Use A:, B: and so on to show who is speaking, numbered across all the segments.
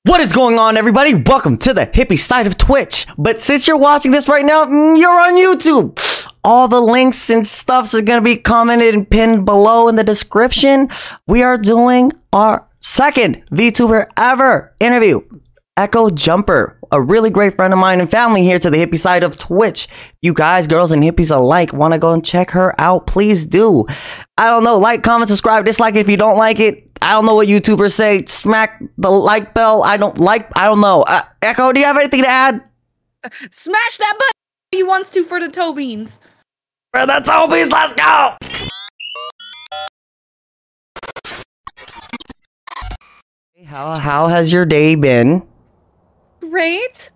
A: What is going on, everybody? Welcome to the hippie side of Twitch. But since you're watching this right now, you're on YouTube. All the links and stuff is going to be commented and pinned below in the description. We are doing our second VTuber ever interview. Echo Jumper, a really great friend of mine and family here to the hippie side of Twitch. You guys, girls, and hippies alike want to go and check her out, please do. I don't know, like, comment, subscribe, dislike it if you don't like it. I don't know what YouTubers say. Smack the like bell. I don't know. Echo, do you have anything to add?
B: Smash that button if you wants to for the toe beans.
A: For the toe beans, let's go! How has your day been?
B: Great.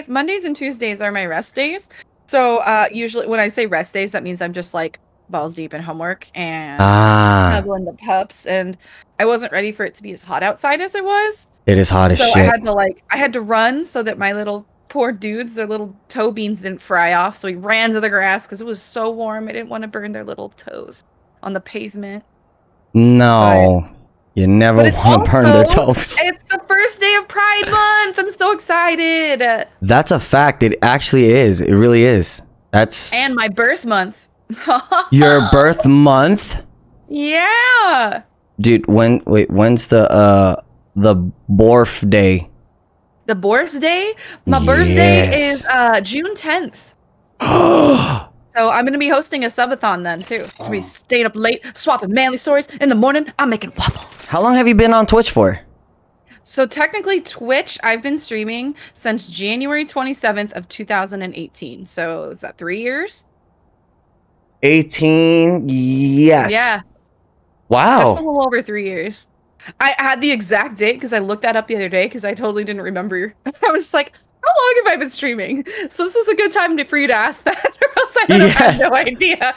B: Mondays and Tuesdays are my rest days. So usually when I say rest days, that means I'm just like balls deep in homework and snuggling the pups, and I wasn't ready for it to be as hot outside as it was.
A: It is hot as shit.
B: So I had to run so that my little poor dudes, their little toe beans didn't fry off. So we ran to the grass because it was so warm. I didn't want to burn their little toes on the pavement.
A: No. You never want to burn their toes.
B: It's the first day of Pride Month. I'm so excited.
A: That's a fact. It actually is. It really is.
B: And my birth month.
A: Your birth month?
B: Yeah.
A: Dude, when's the Borf day?
B: The Borf's day? My birthday is June 10th. So I'm going to be hosting a subathon then, too. I'll be staying up late, swapping manly stories. In the morning, I'm making waffles.
A: How long have you been on Twitch for?
B: So technically, Twitch, I've been streaming since January 27th of 2018. So is that 3 years?
A: 18, yes.
B: Yeah.
A: Wow.
B: Just a little over 3 years. I had the exact date because I looked that up the other day because I totally didn't remember. I was just like, how long have I been streaming? So this was a good time for you to ask that, or else I would have had no idea.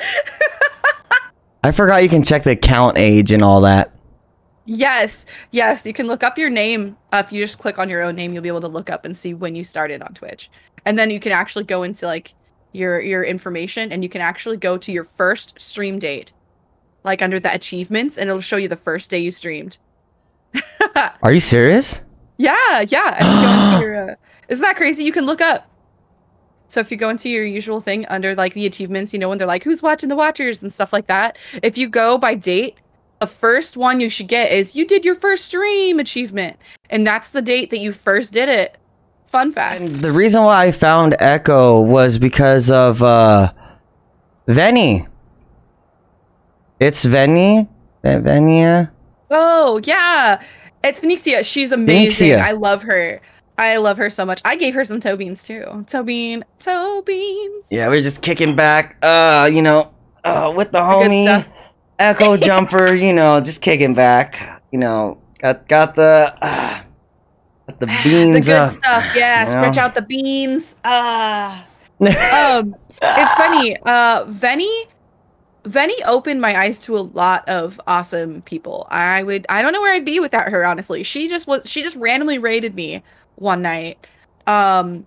A: I forgot you can check the count age and all that.
B: Yes, you can look up your name. If you just click on your own name, you'll be able to look up and see when you started on Twitch. And then you can actually go into like your information, and you can actually go to your first stream date, like under the achievements, and it'll show you the first day you streamed.
A: Are you serious?
B: Yeah. And you go into your, isn't that crazy? You can look up. So if you go into your usual thing under like the achievements, you know, when they're like, who's watching the watchers and stuff like that. If you go by date, the first one you should get is you did your first stream achievement. And that's the date that you first did it. Fun fact.
A: And the reason why I found Echo was because of Venny. It's Venny? Venia?
B: Oh, yeah. It's Venixia. She's amazing.
A: Venixia.
B: I love her. I love her so much. I gave her some toe beans too. Toe beans.
A: Yeah, we're just kicking back, with the homie Echo Jumper, just kicking back. Got the beans.
B: The good stuff. Yeah, stretch out the beans. It's funny. Venny opened my eyes to a lot of awesome people. I don't know where I'd be without her, honestly. She just randomly raided me one night. And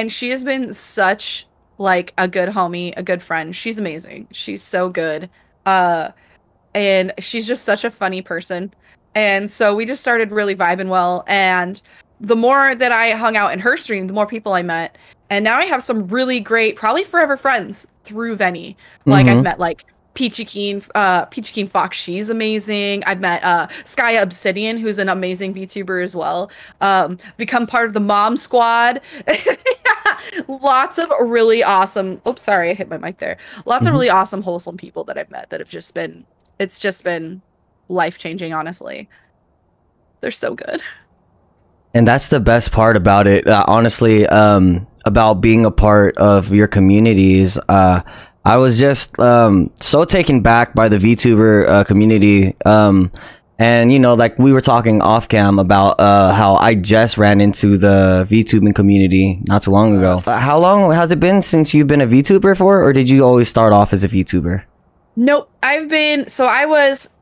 B: she has been such like a good homie, a good friend. She's amazing. She's so good. And she's just such a funny person. And so we just started really vibing well. And the more that I hung out in her stream, the more people I met. And now I have some really great, probably forever friends through Venny. Like I've met like Peachy Keen Fox, she's amazing. I've met Skya Obsidian, who's an amazing VTuber as well. Become part of the Mom Squad. Lots of really awesome. Oops, sorry, I hit my mic there. Lots of really awesome, wholesome people that I've met that have just been. It's just been life-changing, honestly. They're so good.
A: And that's the best part about it, honestly, about being a part of your communities. I was just so taken back by the VTuber community. And, like we were talking off cam about how I just ran into the VTubing community not too long ago. How long has it been since you've been a VTuber for, or did you always start off as a VTuber?
B: Nope.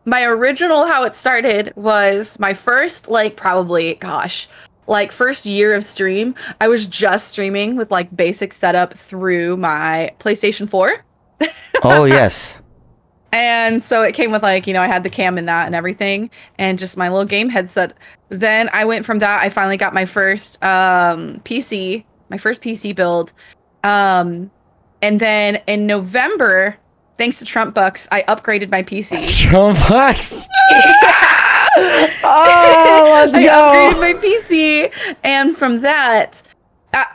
B: My original, how it started was my first, first year of stream. I was just streaming with like basic setup through my PlayStation 4.
A: Oh, yes.
B: And so it came with like, I had the cam in that and everything and just my little game headset. Then I went from that. I finally got my first PC, my first PC build. And then in November, thanks to Trump bucks, I upgraded my PC.
A: Trump bucks. Oh, let's go.
B: I upgraded my PC, and from that,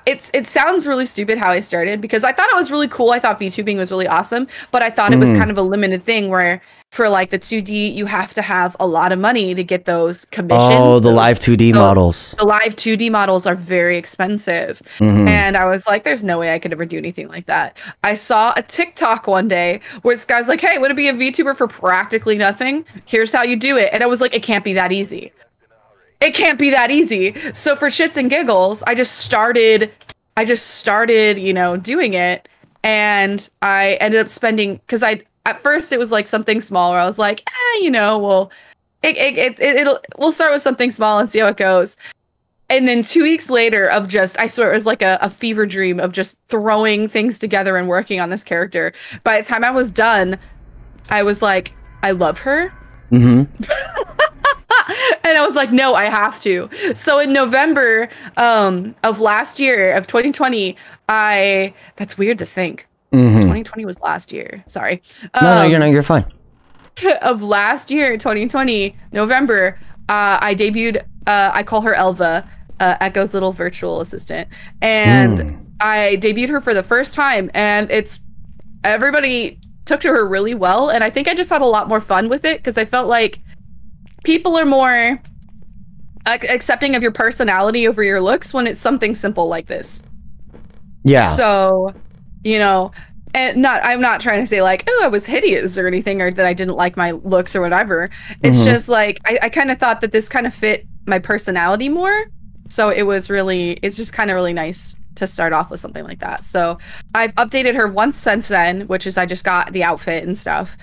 B: it sounds really stupid how I started because I thought it was really cool. I thought VTubing was really awesome, but I thought it was kind of a limited thing where for like the 2D, you have to have a lot of money to get those commissions.
A: Oh, the live 2D models.
B: The live 2D models are very expensive. And I was like, there's no way I could ever do anything like that. I saw a TikTok one day where this guy's like, hey, would it be a VTuber for practically nothing? Here's how you do it. And I was like, it can't be that easy. It can't be that easy. So for shits and giggles, I just started, doing it. And I ended up spending, because at first it was like something small where I was like, we'll start with something small and see how it goes. And then 2 weeks later of just, I swear it was like a fever dream of just throwing things together and working on this character. By the time I was done, I was like, I love her. And I was like, no, I have to. So in November of last year, of 2020, that's weird to think. 2020 was last year. Sorry.
A: No, you're fine.
B: Of last year, 2020, November, I debuted, I call her Elva, Echo's little virtual assistant. And I debuted her for the first time, and everybody took to her really well. And I think I just had a lot more fun with it because I felt like people are more accepting of your personality over your looks when it's something simple like this. Yeah. So, and I'm not trying to say like, oh, I was hideous or anything, or that I didn't like my looks or whatever. It's just like, I kind of thought that this kind of fit my personality more. So it's just kind of really nice to start off with something like that. So I've updated her once since then, which is I just got the outfit and stuff.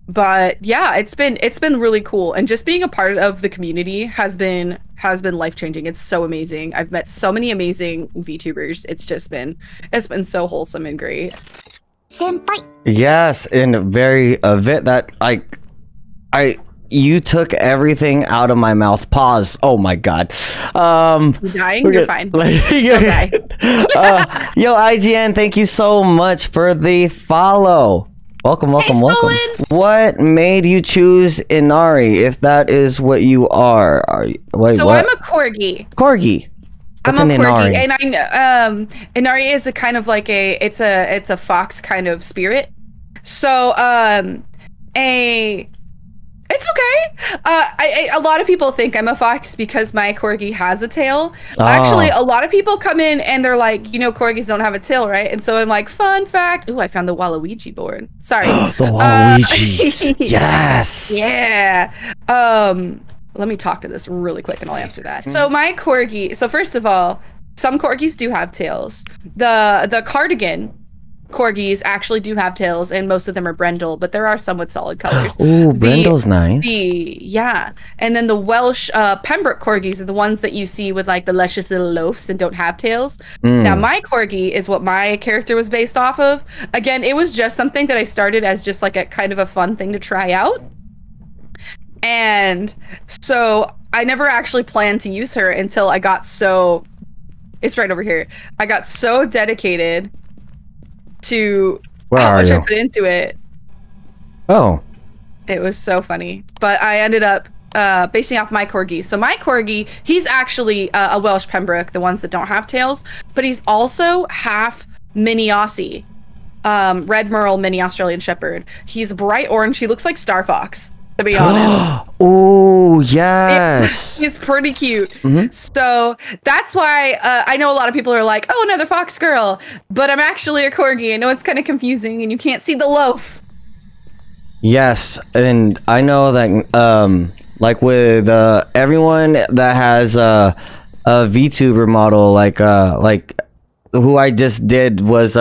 B: But yeah, it's been really cool, and just being a part of the community has been life-changing. It's so amazing. I've met so many amazing VTubers. It's been so wholesome and great.
A: Senpai. Yes, and very you took everything out of my mouth. Pause. Oh my god.
B: You dying? You're fine.
A: Okay. Yo, IGN, thank you so much for the follow. Welcome. What made you choose Inari, if that is what you are? What?
B: I'm a Corgi.
A: Corgi. What's
B: I'm
A: an
B: a Corgi,
A: Inari?
B: and Inari is a kind of like it's a fox kind of spirit. So it's okay. A lot of people think I'm a fox because my Corgi has a tail. Actually, a lot of people come in and they're like, Corgis don't have a tail, right? And so I'm like, fun fact. Ooh, I found the Waluigi board. Sorry.
A: The Waluigis. Yes.
B: Yeah. Let me talk to this really quick and I'll answer that. So my Corgi. So first of all, some Corgis do have tails. The cardigan Corgis actually do have tails, and most of them are brindle, but there are some with solid colors.
A: Ooh, brindle's nice.
B: Yeah. And then the Welsh Pembroke Corgis are the ones that you see with like the luscious little loafs and don't have tails. Now, my Corgi is what my character was based off of. Again, it was just something that I started as just like a kind of a fun thing to try out. And so I never actually planned to use her until I got it's right over here. I got so dedicated to how much I put into it.
A: Oh.
B: It was so funny. But I ended up basing off my Corgi. So my Corgi, he's actually a Welsh Pembroke, the ones that don't have tails, but he's also half mini Aussie. Red Merle mini Australian Shepherd. He's bright orange. He looks like Star Fox, to be honest.
A: Oh, yes.
B: He's pretty cute. So that's why I know a lot of people are like, oh, another fox girl. But I'm actually a Corgi. I know it's kind of confusing and you can't see the loaf.
A: Yes. And I know that like with everyone that has a VTuber model, like who I just did was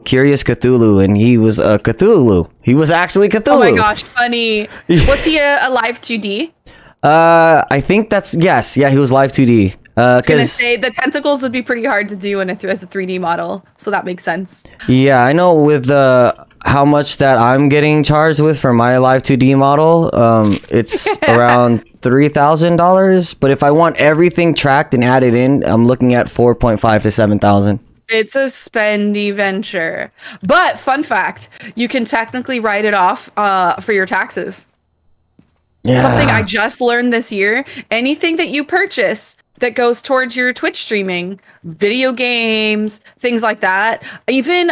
A: Curious Cthulhu, and he was Cthulhu. He was actually Cthulhu.
B: Oh my gosh, funny. Was he a live 2D?
A: I think that's yes. Yeah, he was live 2D.
B: I was gonna say the tentacles would be pretty hard to do as a 3D model, so that makes sense.
A: Yeah, I know with how much that I'm getting charged with for my live 2D model, it's around $3,000. But if I want everything tracked and added in, I'm looking at 4.5 to 7,000.
B: It's a spendy venture. But fun fact, you can technically write it off for your taxes. Yeah. Something I just learned this year. Anything that you purchase that goes towards your Twitch streaming, video games, things like that. Even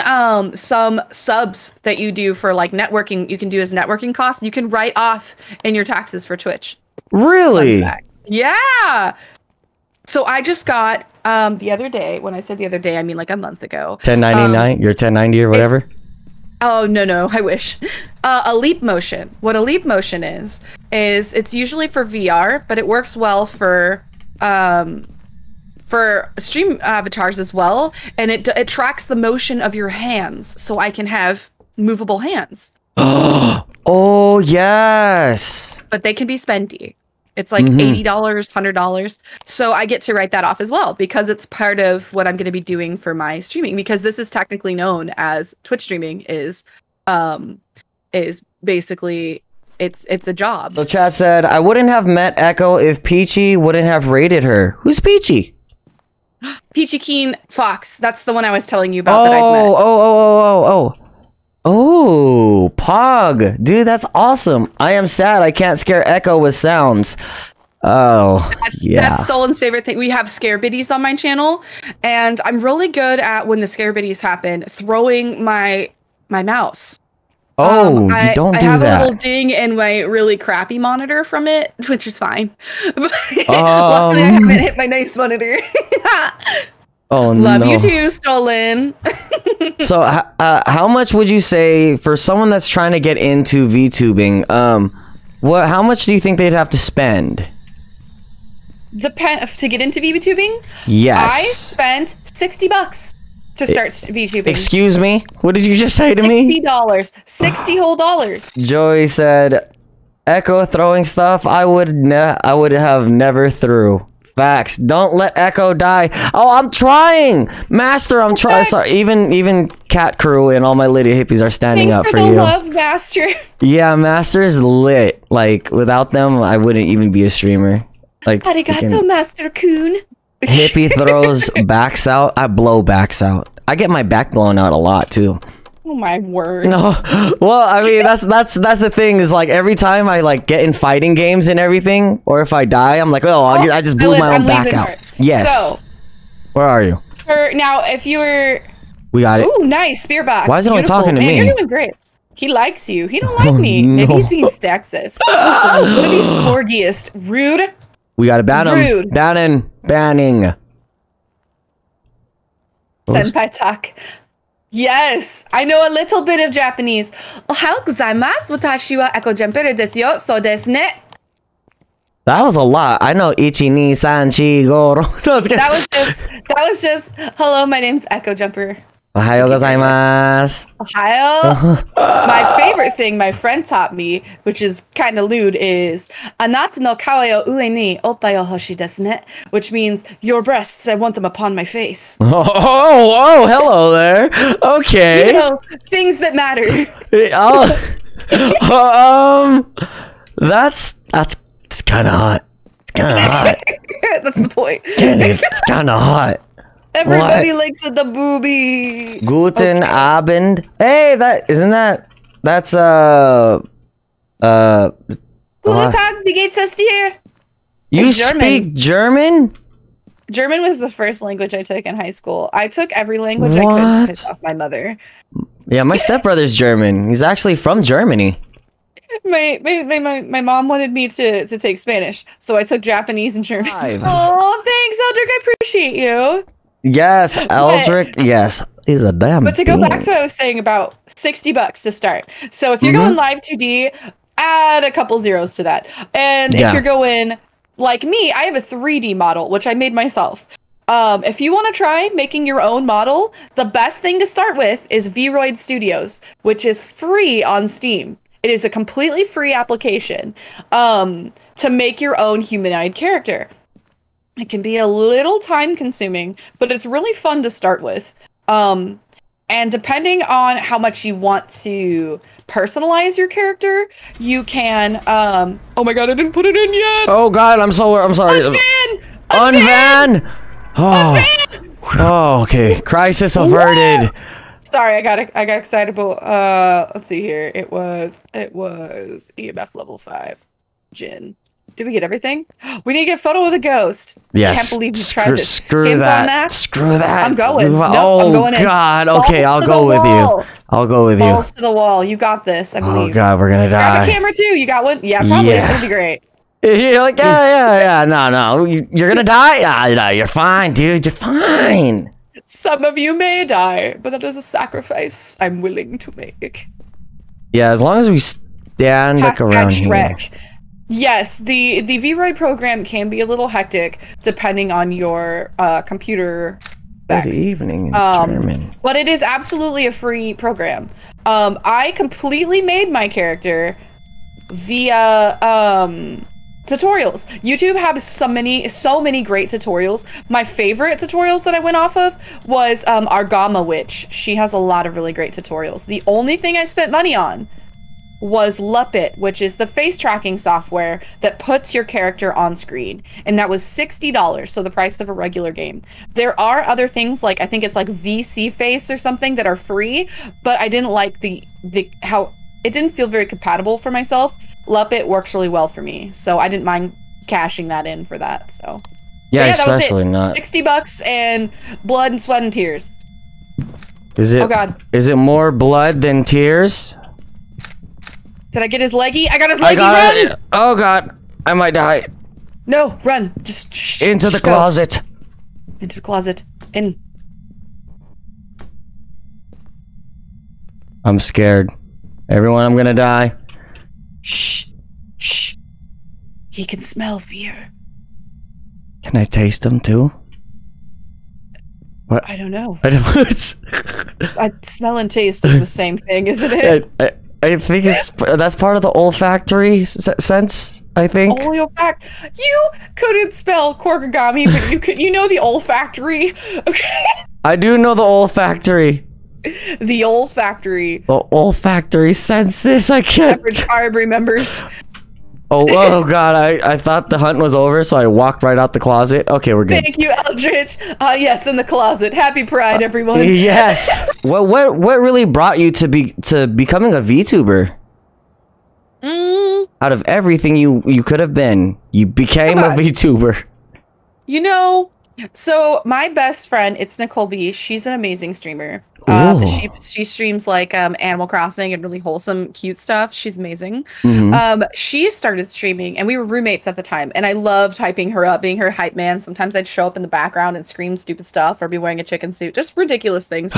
B: some subs that you do for like networking, you can do as networking costs. You can write off in your taxes for Twitch.
A: Really?
B: Yeah. So I just got the other day. When I said the other day, I mean like a month ago.
A: 1099. Your 1090 or whatever.
B: Oh no! I wish. A leap motion. What a leap motion is it's usually for VR, but it works well for stream avatars as well, and it tracks the motion of your hands, so I can have movable hands.
A: Oh yes.
B: But they can be spendy. It's like $80, $100. So I get to write that off as well because it's part of what I'm going to be doing for my streaming, because this is technically known as Twitch streaming is basically it's a job.
A: So chat said, I wouldn't have met Echo if Peachy wouldn't have raided her. Who's Peachy?
B: Peachy Keen Fox. That's the one I was telling you about that I've met.
A: Oh, Pog. Dude, that's awesome. I am sad I can't scare Echo with sounds. Oh, yeah.
B: That's Stolen's favorite thing. We have scare biddies on my channel, and I'm really good at, when the scare biddies happen, throwing my mouse.
A: Oh, you don't do that. I have a little
B: ding in my really crappy monitor from it, which is fine. Luckily, I haven't hit my nice monitor.
A: Oh,
B: Love you too, Stolen.
A: So, how much would you say for someone that's trying to get into VTubing? How much do you think they'd have to spend?
B: To get into VTubing?
A: Yes.
B: I spent $60 to start VTubing.
A: Excuse me? What did you just say to me?
B: $60. 60 whole dollars.
A: Joey said, Echo throwing stuff I would have never threw. Facts. Don't let Echo die. Oh, I'm trying, Master. I'm trying. Sorry, even Cat Crew and all my lady hippies are standing up for you.
B: Love, Master.
A: Yeah, Master is lit. Like without them, I wouldn't even be a streamer. Like
B: arigato, Master Coon.
A: Hippie throws backs out. I blow backs out. I get my back blown out a lot too.
B: Oh my word.
A: No, well, I mean that's the thing is like every time I like get in fighting games and everything, or if I die, I'm like, I just blew my own back out. Yes. So, where are you?
B: Now, if you were,
A: we got it.
B: Ooh, nice spear box.
A: Why is it only talking to me?
B: You're doing great. He likes you. He don't like me. No. Maybe he's being sexist. What if he's corgiest? Rude.
A: We gotta ban him. Banning.
B: Senpai talk. Yes, I know a little bit of Japanese. Ohayou gozaimasu. Watashi wa Echo Jumper desu yo. So desu ne.
A: That was a lot. I know ichi, ni, san, chi, goro.
B: That was just hello, my name's Echo Jumper.
A: Ohayou gozaimasu.
B: Ohayou. My favorite thing my friend taught me, which is kind of lewd, is anata no kawa yo ue ni oppai o hoshi desu ne, which means your breasts, I want them upon my face.
A: Oh, hello there. Okay.
B: You know, things that matter.
A: That's kind of hot. It's kind of hot.
B: That's the point.
A: It's kind of hot.
B: Everybody likes the boobie.
A: Guten Abend. Hey, that's
B: Guten Tag, wie geht's es dir?
A: You speak German?
B: German was the first language I took in high school. I took every language I could to piss off my mother.
A: Yeah, my stepbrother's German. He's actually from Germany.
B: My mom wanted me to take Spanish, so I took Japanese and German. Oh, thanks, Eldrick. I appreciate you.
A: Yes, Eldrick. Yes, he's a damn.
B: But to go back to what I was saying about $60 to start. So if you're going live 2D, add a couple zeros to that. And if you're going like me, I have a 3D model, which I made myself. If you want to try making your own model, the best thing to start with is Vroid Studios, which is free on Steam. It is a completely free application to make your own humanoid character. It can be a little time consuming, but it's really fun to start with. And depending on how much you want to personalize your character, you can oh my god, I didn't put it in yet.
A: Oh god, I'm sorry. Unvan. Oh, okay. Crisis averted.
B: Sorry, I got excited, but let's see here. It was EMF level 5. Jin. Did we get everything? We need to get a photo of the ghost.
A: Yes.
B: Can't believe you tried to
A: screw
B: skimp
A: that.
B: on that.
A: Screw that.
B: I'm going.
A: Oh
B: Nope, I'm going in.
A: god. Okay,
B: Balls
A: I'll
B: to
A: go
B: the
A: with
B: wall.
A: you. I'll go with you.
B: Balls to the wall. You got this, I believe.
A: Oh god, we're gonna die.
B: Grab a camera too. You got one? Yeah, probably.
A: Yeah.
B: It'll be great.
A: You're like, yeah. No. You're gonna die? No, you're fine, dude. You're fine.
B: Some of you may die, but that is a sacrifice I'm willing to make.
A: Yeah, as long as we stand like around here.
B: Yes, the V-Ride program can be a little hectic depending on your computer specs.
A: Good evening, German.
B: But it is absolutely a free program. I completely made my character via tutorials. YouTube has so many great tutorials. My favorite tutorials that I went off of was Argama Witch. She has a lot of really great tutorials. The only thing I spent money on was Luppet, which is the face tracking software that puts your character on screen, and that was $60, so the price of a regular game. There are other things, like I think it's like VC Face or something, that are free, but I didn't like the how it didn't feel very compatible for myself. Luppet works really well for me, so I didn't mind cashing that in for that. So
A: yeah,
B: that was
A: especially
B: it.
A: not
B: $60 and blood and sweat and tears.
A: Is it?
B: Oh god,
A: is it more blood than tears?
B: Did I get his leggy? I got his leggy. Run!
A: Oh god, I might die.
B: No, run! Just
A: into the closet.
B: Into the closet. In.
A: I'm scared. Everyone, I'm gonna die.
B: Shh. Shh. He can smell fear.
A: Can I taste them too? What?
B: I don't know.
A: I don't.
B: Smell and taste is the same thing, isn't it?
A: I think that's part of the olfactory sense. I think.
B: Olfactory. You couldn't spell Corgigami, but you know the olfactory. Okay.
A: I do know the olfactory.
B: The olfactory.
A: The olfactory senses. I can't.
B: Average Barb remembers.
A: Oh god, I thought the hunt was over, so I walked right out the closet. Okay, we're good.
B: Thank you, Eldridge. Yes, in the closet. Happy Pride, everyone.
A: Yes. What really brought you to becoming a VTuber? Out of everything you could have been, you became a VTuber.
B: You know, so my best friend, it's Nicole B. She's an amazing streamer. She streams like Animal Crossing and really wholesome, cute stuff. She's amazing. She started streaming, and we were roommates at the time. And I loved hyping her up, being her hype man. Sometimes I'd show up in the background and scream stupid stuff, or be wearing a chicken suit, just ridiculous things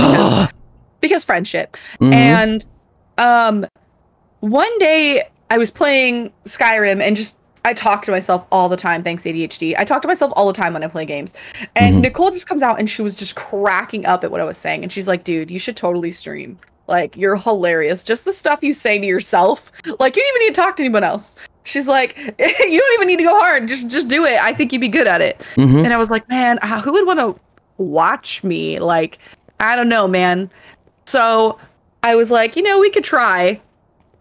B: because friendship. And one day I was playing Skyrim and just I talk to myself all the time, thanks ADHD. I talk to myself all the time when I play games. And Nicole just comes out and she was just cracking up at what I was saying. And she's like, dude, you should totally stream. Like, you're hilarious. Just the stuff you say to yourself. Like, you don't even need to talk to anyone else. She's like, you don't even need to go hard. Just do it. I think you'd be good at it. And I was like, man, who would want to watch me? Like, I don't know, man. So I was like, we could try.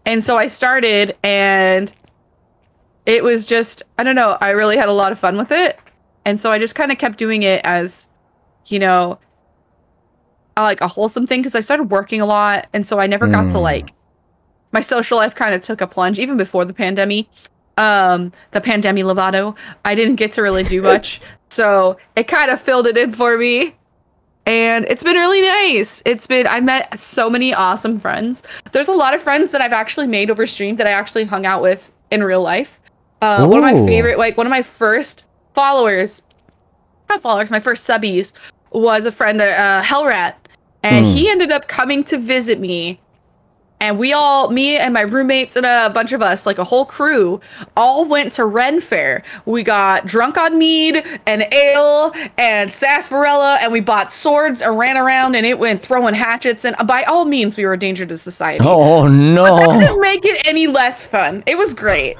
B: And so I started, and it was just, I don't know, I really had a lot of fun with it. And so I just kind of kept doing it as, like a wholesome thing, because I started working a lot. And so I never got to like, my social life kind of took a plunge, even before the pandemic. The pandemic Lovato, I didn't get to really do much. So it kind of filled it in for me. And it's been really nice. I met so many awesome friends. There's a lot of friends that I've actually made over stream that I actually hung out with in real life. One of my favorite, one of my first my first subbies was a friend that, Hellrat, and he ended up coming to visit me. And me and my roommates and a bunch of us, like a whole crew, all went to Ren Fair. We got drunk on mead and ale and sarsaparilla, and we bought swords and ran around, and it went throwing hatchets. And by all means, we were a danger to society.
A: Oh no!
B: But that didn't make it any less fun. It was great.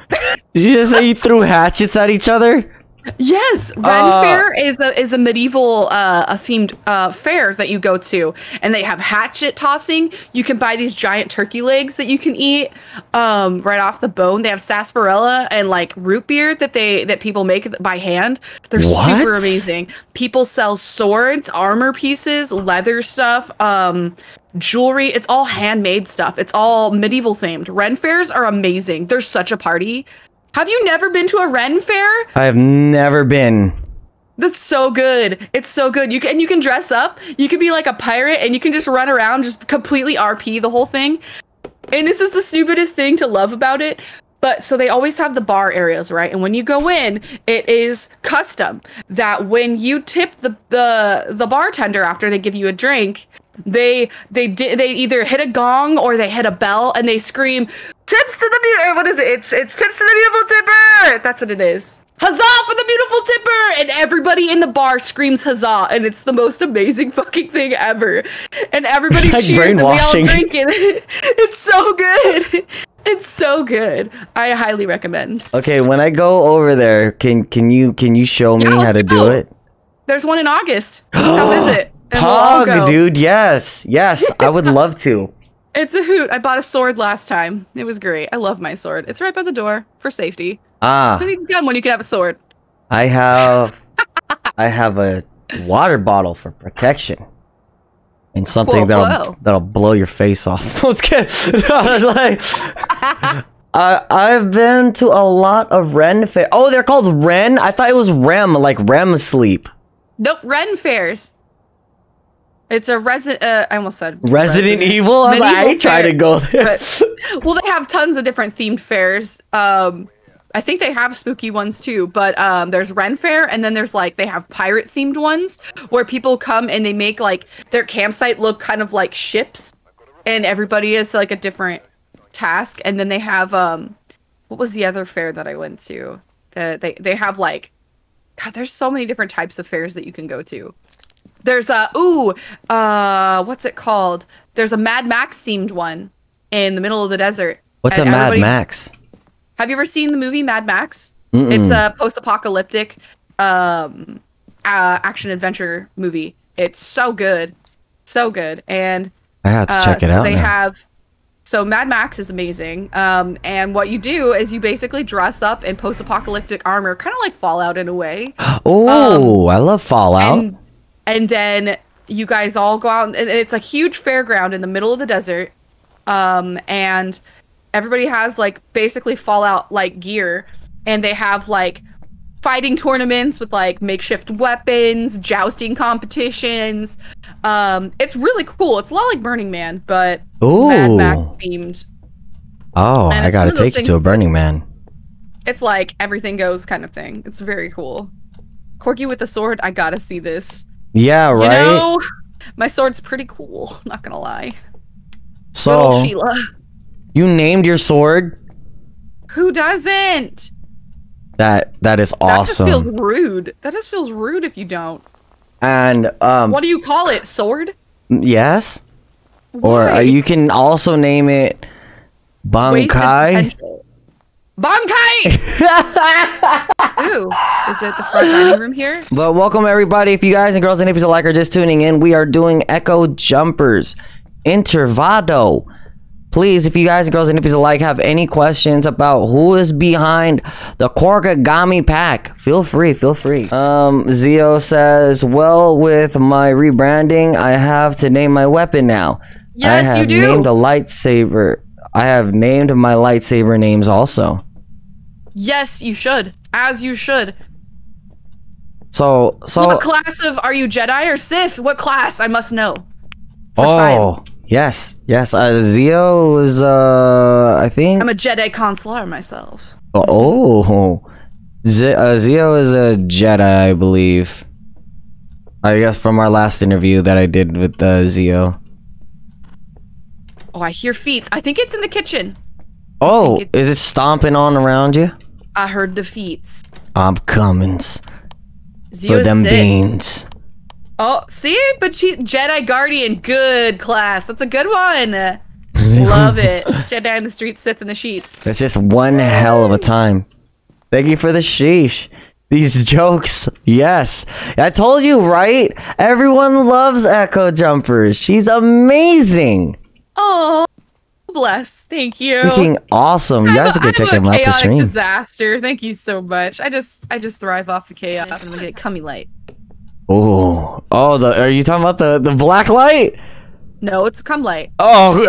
A: Did you just say you threw hatchets at each other?
B: Yes, Ren Fair is a medieval a themed fair that you go to, and they have hatchet tossing. You can buy these giant turkey legs that you can eat right off the bone. They have sarsaparilla and like root beer that people make by hand. They're super amazing. People sell swords, armor pieces, leather stuff, jewelry. It's all handmade stuff. It's all medieval themed. Ren fairs are amazing. They're such a party. Have you never been to a Ren fair?
A: I have never been.
B: That's so good. It's so good. You can dress up. You can be like a pirate and you can just run around, just completely RP the whole thing. And this is the stupidest thing to love about it. But so they always have the bar areas, right? And when you go in, it is custom that when you tip the bartender after they give you a drink, they either hit a gong or they hit a bell and they scream, "Tips to the beautiful," what is it? It's tips to the beautiful tipper. That's what it is. Huzzah for the beautiful tipper! And everybody in the bar screams huzzah, and it's the most amazing fucking thing ever. And everybody
A: like
B: cheers and we all drink it. It's so good. It's so good. I highly recommend.
A: Okay, when I go over there, can you show me how to do it?
B: There's one in August. Come visit. And
A: Pog, dude, yes, I would love to.
B: It's a hoot. I bought a sword last time. It was great. I love my sword. It's right by the door for safety. Who needs a gun when you can have a sword?
A: I have a water bottle for protection. And something that'll blow your face off. Let's get I've been to a lot of Ren fair. Oh, they're called Ren? I thought it was REM, like REM sleep.
B: Nope, Ren fairs. It's a I almost said
A: Resident Evil? I was like, I try to go there.
B: Well, they have tons of different themed fairs. I think they have spooky ones too, but there's Ren Fair, and then there's like, they have pirate themed ones where people come and they make like their campsite look kind of like ships, and everybody is like a different task. And then they have, what was the other fair that I went to? They have like, God, there's so many different types of fairs that you can go to. There's what's it called? There's a Mad Max themed one in the middle of the desert.
A: What's a Mad Max?
B: Have you ever seen the movie Mad Max? It's a post-apocalyptic action adventure movie. It's so good. So good. And
A: I have to check it out.
B: They have, so Mad Max is amazing. And what you do is you basically dress up in post-apocalyptic armor, kind of like Fallout in a way.
A: Oh, I love Fallout.
B: And then you guys all go out, and it's a huge fairground in the middle of the desert. And everybody has like basically Fallout like gear, and they have like fighting tournaments with like makeshift weapons, jousting competitions. It's really cool. It's a lot like Burning Man, but Mad Max themed.
A: Oh, I gotta take you to a Burning Man.
B: It's like everything goes kind of thing. It's very cool. Corgi with the sword, I gotta see this.
A: Yeah, right?
B: You know, my sword's pretty cool, not gonna lie.
A: So,
B: little Sheila.
A: You named your sword?
B: Who doesn't?
A: That is awesome.
B: That just feels rude. That just feels rude if you don't.
A: And
B: what do you call it? Sword?
A: Yes.
B: Why?
A: Or you can also name it Bankai.
B: Bankai! Ooh, is it the front dining room here?
A: But welcome everybody. If you guys and girls and hippies alike are just tuning in, we are doing Echo Jumpers Intervado. Please, if you guys and girls and hippies alike have any questions about who is behind the Corgigami pack, feel free. Zio says, well, with my rebranding, I have to name my weapon now.
B: Yes, you do.
A: I have named a lightsaber. I have named my lightsaber names also.
B: Yes, you should. As you should.
A: So
B: what class are you, Jedi or Sith? What class? I must know. For science.
A: Yes. Zio is I think
B: I'm a Jedi Consular myself.
A: Zio is a Jedi, I believe. I guess from our last interview that I did with Zio.
B: Oh, I hear feet. I think it's in the kitchen.
A: Oh, is it stomping on around you?
B: I heard the feet.
A: I'm coming
B: Zio's
A: for them
B: sick.
A: beans.
B: Oh, see? But Jedi Guardian, good class. That's a good one. Love it. Jedi in the streets, Sith in the sheets.
A: That's just one hell of a time. Thank you for the sheesh. These jokes, yes. I told you, right? Everyone loves Echo Jumpers. She's amazing.
B: Oh, bless. Thank you.
A: Freaking awesome. You guys go check them out to stream.
B: Disaster. Thank you so much. I just thrive off the chaos and get cummy light.
A: Oh, are you talking about the black light?
B: No, it's cum light.
A: Oh,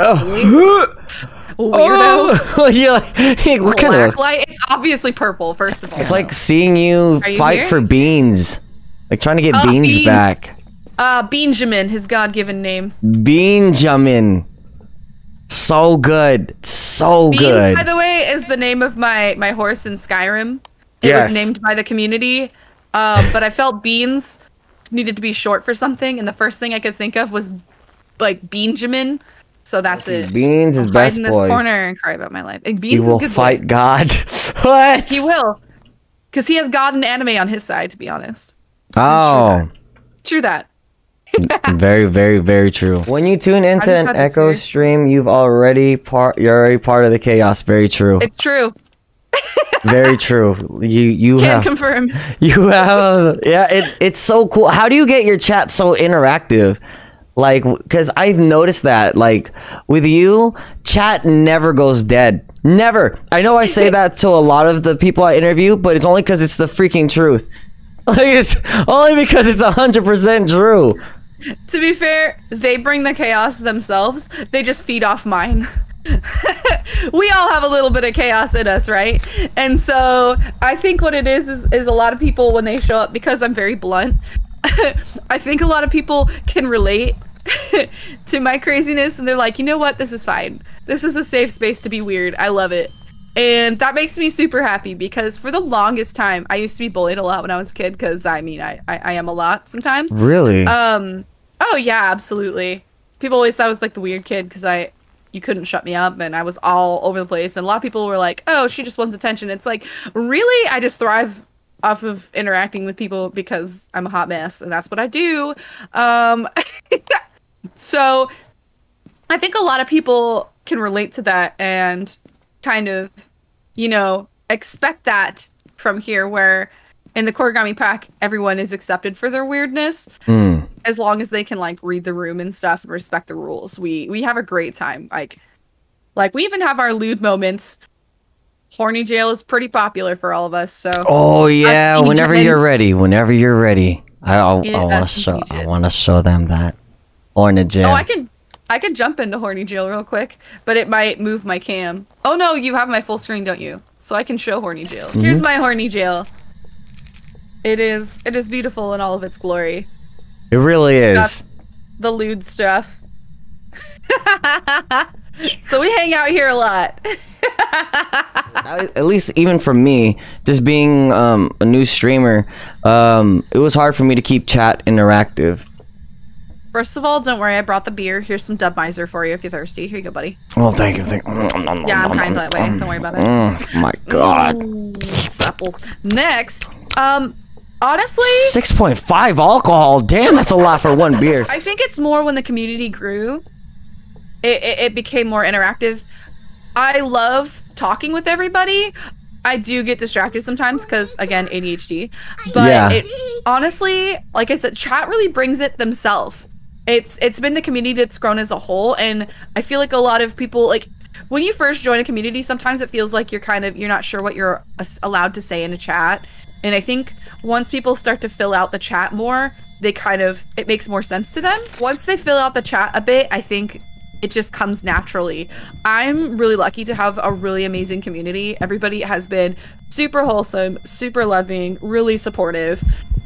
B: weirdo.
A: Oh, you're like, hey, what kind of
B: light? It's obviously purple. First of all,
A: it's like seeing you fight for beans, like trying to get beans back.
B: Benjamin, his God-given name.
A: Benjamin, so good, so
B: Beans,
A: good.
B: By the way, is the name of my horse in Skyrim. It was named by the community, but I felt beans needed to be short for something, and the first thing I could think of was like Benjamin. So that's it.
A: Beans is best boy.
B: Hide in this corner and cry about my life. And Beans
A: he will
B: is good
A: fight
B: boy.
A: God. What?
B: He will, because he has God and anime on his side. To be honest.
A: Oh.
B: True that.
A: Very, very, very true. When you tune into an Echo stream, you're already part of the chaos. Very true.
B: It's true.
A: Very true. You
B: can't confirm.
A: You have it's so cool. How do you get your chat so interactive? Like, because I've noticed that, like, with you, chat never goes dead. Never. I know I say that to a lot of the people I interview, but it's only because it's the freaking truth. Like, it's only because it's 100% true.
B: To be fair, they bring the chaos themselves. They just feed off mine. We all have a little bit of chaos in us, right? And so I think what it is a lot of people, when they show up, because I'm very blunt, I think a lot of people can relate to my craziness, and they're like, you know what, this is fine. This is a safe space to be weird. I love it. And that makes me super happy, because for the longest time, I used to be bullied a lot when I was a kid, because I mean, I am a lot sometimes.
A: Really?
B: Oh yeah, absolutely. People always thought I was like the weird kid, because you couldn't shut me up, and I was all over the place, and a lot of people were like, oh, she just wants attention. It's like, really? I just thrive off of interacting with people because I'm a hot mess, and that's what I do. So I think a lot of people can relate to that and kind of, expect that from here, where in the Corgigami pack, everyone is accepted for their weirdness, as long as they can like read the room and stuff and respect the rules. We have a great time. Like we even have our lewd moments. Horny jail is pretty popular for all of us. So
A: yeah, whenever you're ready, I want to show them that horny jail.
B: Oh, I could jump into horny jail real quick, but it might move my cam. Oh no, you have my full screen, don't you? So I can show horny jail. Here's my horny jail. It is beautiful in all of its glory.
A: It really is.
B: The lewd stuff. So we hang out here a lot.
A: At least even for me, just being a new streamer, it was hard for me to keep chat interactive.
B: First of all, don't worry, I brought the beer. Here's some Dub Miser for you if you're thirsty. Here you go, buddy.
A: Oh, thank you.
B: Yeah, I'm kind that way. Don't worry about it.
A: Oh my god.
B: Apple. Next, honestly,
A: 6.5 alcohol. Damn, that's a lot for one beer.
B: I think it's more when the community grew, it became more interactive. I love talking with everybody. I do get distracted sometimes because, again, ADHD. But honestly, like I said, chat really brings it themselves. It's been the community that's grown as a whole, and I feel like a lot of people, like, when you first join a community, sometimes it feels like you're not sure what you're allowed to say in a chat. And I think once people start to fill out the chat more, it makes more sense to them. Once they fill out the chat a bit, I think it just comes naturally. I'm really lucky to have a really amazing community. Everybody has been super wholesome, super loving, really supportive.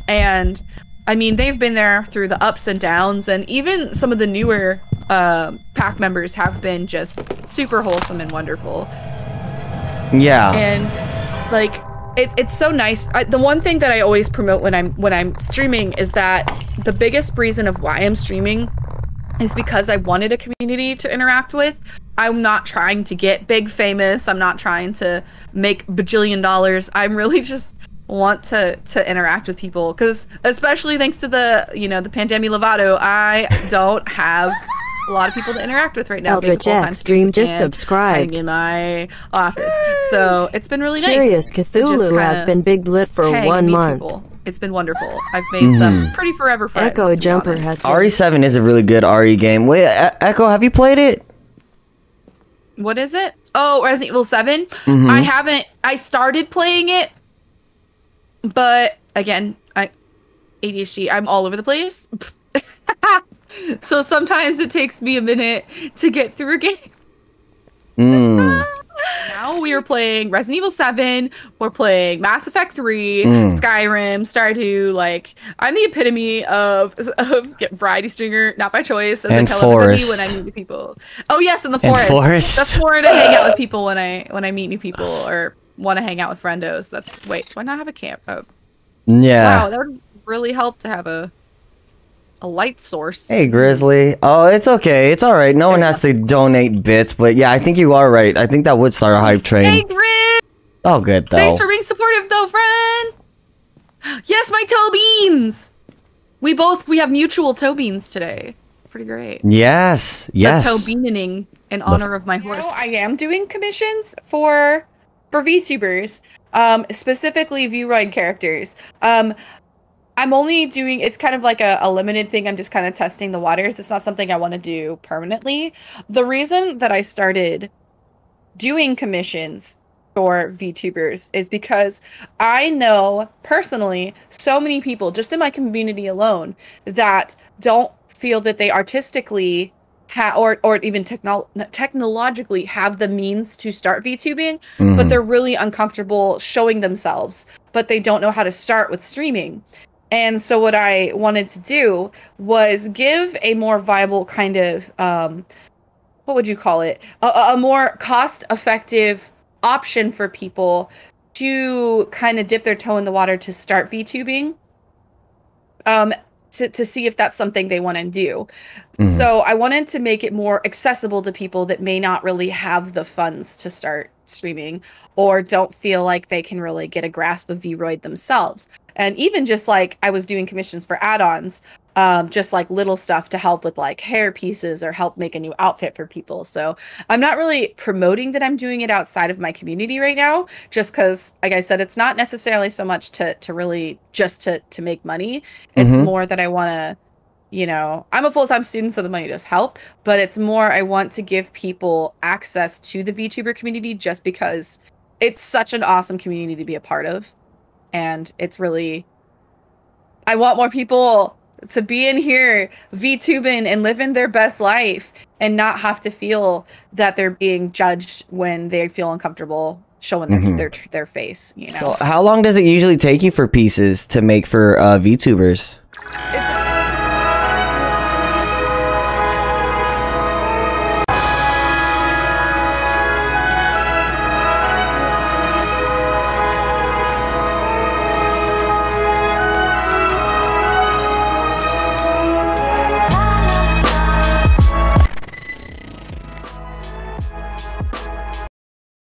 B: And I mean, they've been there through the ups and downs, and even some of the newer pack members have been just super wholesome and wonderful.
A: Yeah.
B: And like, it's so nice. The one thing that I always promote when I'm streaming is that the biggest reason of why I'm streaming is because I wanted a community to interact with. I'm not trying to get big famous. I'm not trying to make bajillion dollars. I'm really just want to interact with people, because especially thanks to the the pandemic Lovato, I don't have a lot of people to interact with right now.
C: Eldritch X Stream just subscribed.
B: In my office, so it's been really nice.
C: Curious Cthulhu has been big lit for 1 month.
B: People. It's been wonderful. I've made some pretty forever friends.
C: Echo Jumper has
A: RE7 is a really good RE game. Wait, Echo, have you played it?
B: What is it? Oh, Resident Evil 7. I haven't. I started playing it, but again, ADHD. I'm all over the place. So sometimes it takes me a minute to get through a game. Now we are playing Resident Evil 7. We're playing Mass Effect 3, Skyrim, Stardew. Like, I'm the epitome of variety stringer, not by choice, as I tell everybody when I meet new people. Oh yes, in the forest. That's more to hang out with people when I meet new people or want to hang out with friendos. That's wait, do I not have a camp? Oh.
A: Yeah.
B: Wow, that would really help to have a light source.
A: Hey, Grizzly. Oh, it's okay. It's all right. No one has to donate bits, but yeah, I think you are right. I think that would start a hype train.
B: Hey, Grizz!
A: Oh, good, though.
B: Thanks for being supportive, though, friend! Yes, my toe beans! We have mutual toe beans today. Pretty great.
A: Yes, yes.
B: Toe beaning in honor of my horse. I am doing commissions for VTubers, specifically Vroid characters. I'm only doing, it's kind of like a limited thing. I'm just kind of testing the waters. It's not something I want to do permanently. The reason that I started doing commissions for VTubers is because I know personally so many people just in my community alone that don't feel that they artistically or even technologically have the means to start VTubing, but they're really uncomfortable showing themselves, but they don't know how to start with streaming. And so what I wanted to do was give a more viable kind of, what would you call it? A more cost-effective option for people to kind of dip their toe in the water to start VTubing, to see if that's something they want to do. So I wanted to make it more accessible to people that may not really have the funds to start streaming or don't feel like they can really get a grasp of Vroid themselves. And even just like I was doing commissions for add-ons, just like little stuff to help with like hair pieces or help make a new outfit for people. So I'm not really promoting that I'm doing it outside of my community right now, just because, like I said, it's not necessarily so much to really just to make money. It's more that I want to, you know, I'm a full-time student, so the money does help, but it's more I want to give people access to the VTuber community just because it's such an awesome community to be a part of. And it's really, I want more people to be in here VTubing and living their best life and not have to feel that they're being judged when they feel uncomfortable showing their face, you know.
A: So how long does it usually take you for pieces to make for VTubers?
B: It